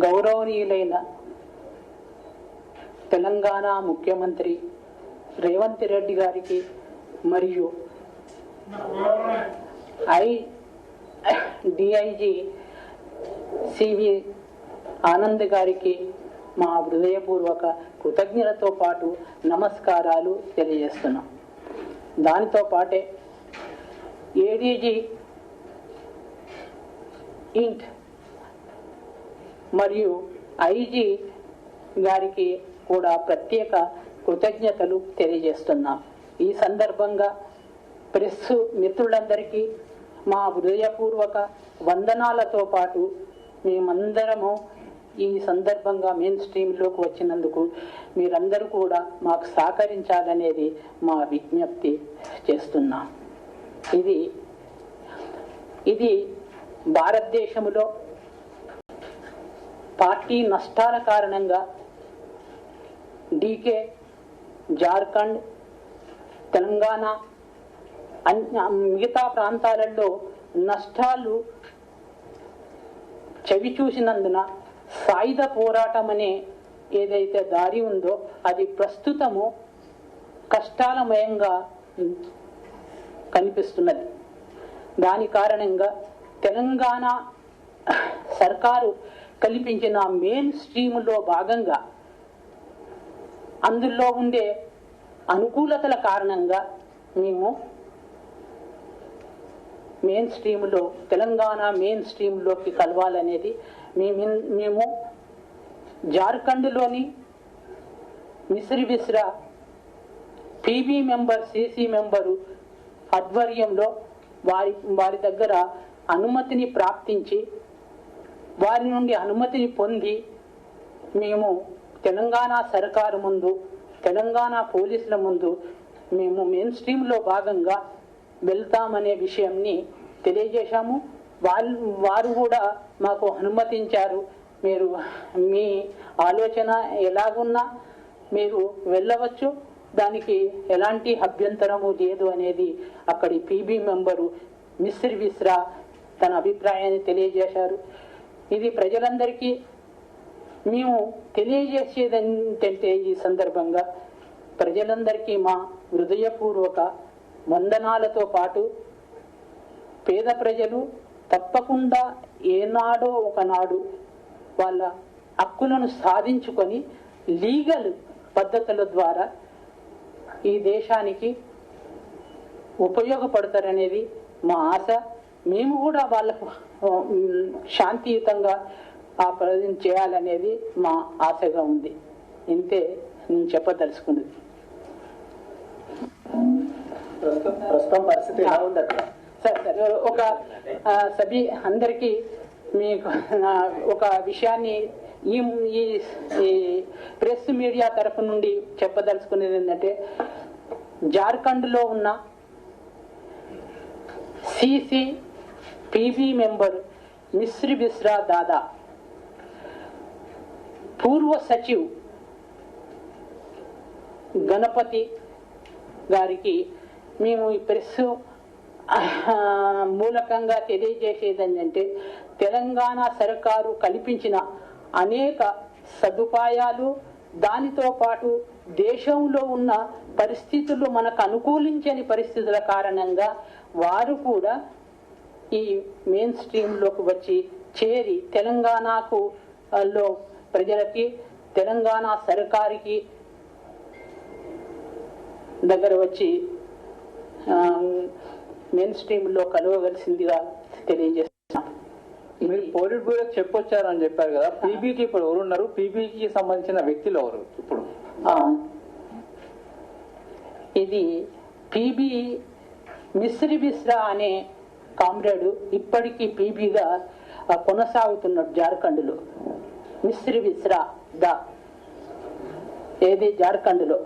గౌరవనీయులైన తెలంగాణ ముఖ్యమంత్రి రేవంత్ రెడ్డి గారికి మరియు డిఐజీ సివి ఆనంద్ గారికి మా హృదయపూర్వక కృతజ్ఞతతో పాటు నమస్కారాలు తెలియజేస్తున్నాం. దానితో పాటే ఏడీజీ ఇంట్ మరియు ఐజీ గారికి కూడా ప్రత్యేక కృతజ్ఞతలు తెలియజేస్తున్నాం. ఈ సందర్భంగా ప్రెస్ మిత్రులందరికీ మా హృదయపూర్వక వందనాలతో పాటు మేమందరము ఈ సందర్భంగా మెయిన్ స్ట్రీమ్లోకి వచ్చినందుకు మీరందరూ కూడా మాకు సహకరించాలనేది మా విజ్ఞప్తి చేస్తున్నాం. ఇది భారతదేశంలో పార్టీ నష్టాల కారణంగా డీకే, జార్ఖండ్, తెలంగాణ మిగతా ప్రాంతాలలో నష్టాలు చవి చూసినందున సాయుధ పోరాటం అనే ఏదైతే దారి ఉందో అది ప్రస్తుతము కష్టాలమయంగా కనిపిస్తున్నది. దాని కారణంగా తెలంగాణ సర్కారు కల్పించిన మెయిన్ స్ట్రీమ్లో భాగంగా అందులో ఉండే అనుకూలతల కారణంగా మేము మెయిన్ స్ట్రీమ్లో తెలంగాణ మెయిన్ స్ట్రీమ్లోకి కలవాలనేది మేము జార్ఖండ్లోని Misri Besra PB member CC member ఆధ్వర్యంలో వారి దగ్గర అనుమతిని ప్రాప్తించి వారి నుండి అనుమతిని పొంది మేము తెలంగాణ సర్కారు ముందు, తెలంగాణ పోలీసుల ముందు మేము మెయిన్ స్ట్రీమ్లో భాగంగా వెళ్తామనే విషయాన్ని తెలియజేశాము. వారు కూడా మాకు అనుమతించారు. మీరు మీ ఆలోచన ఎలాగున్నా మీరు వెళ్ళవచ్చు, దానికి ఎలాంటి అభ్యంతరము లేదు అనేది అక్కడి పీబీ మెంబరు మిశ్రీ బిస్రా తన అభిప్రాయాన్ని తెలియజేశారు. ఇది ప్రజలందరికీ మేము తెలియజేసేది ఏంటంటే ఈ సందర్భంగా ప్రజలందరికీ మా హృదయపూర్వక వందనాలతో పాటు పేద ప్రజలు తప్పకుండా ఏనాడో ఒకనాడు వాళ్ళ హక్కులను సాధించుకొని లీగల్ పద్ధతుల ద్వారా ఈ దేశానికి ఉపయోగపడతారనేది మా ఆశ. మేము కూడా వాళ్ళకు శాంతియుతంగా ఆ ప్రజలు చేయాలనేది మా ఆశగా ఉంది. ఇంతే నేను చెప్పదలుచుకున్నది. ప్రస్తుతం పరిస్థితి ఎలా ఉంది అక్కడ? సరే ఒక సభి అందరికీ మీకు ఒక విషయాన్ని ఈ ప్రెస్ మీడియా తరఫు నుండి చెప్పదలుచుకునేది ఏంటంటే జార్ఖండ్లో ఉన్న CC PB member Misri Bisra దాదా పూర్వ సచివ్ గణపతి గారికి మేము ఈ ప్రెస్ మూలకంగా తెలియజేసేది ఏంటంటే తెలంగాణ సర్కారు కల్పించిన అనేక సదుపాయాలు, దానితో పాటు దేశంలో ఉన్న పరిస్థితులు మనకు అనుకూలించని పరిస్థితుల కారణంగా వారు కూడా ఈ మెయిన్ స్ట్రీమ్లోకి వచ్చి చేరి తెలంగాణకు లో ప్రజలకి తెలంగాణ సర్కారుకి దగ్గర వచ్చి మెయిన్ స్ట్రీమ్లో కలవవలసిందిగా తెలియజేస్తున్నాం. మీరు పోలిట్ బ్యూరోకి చెప్పొచ్చారని చెప్పారు కదా, పీబీకి ఇప్పుడు ఎవరున్నారు? పీబీకి సంబంధించిన వ్యక్తులు ఎవరు ఇప్పుడు? ఇది పీబీ మిశ్రీ బిస్రా అనే కామ్రేడ్ ఇప్పటికీ పీబీగా కొనసాగుతున్నాడు జార్ఖండ్లో. మిశ్రీ బిస్రా ఏది జార్ఖండ్లో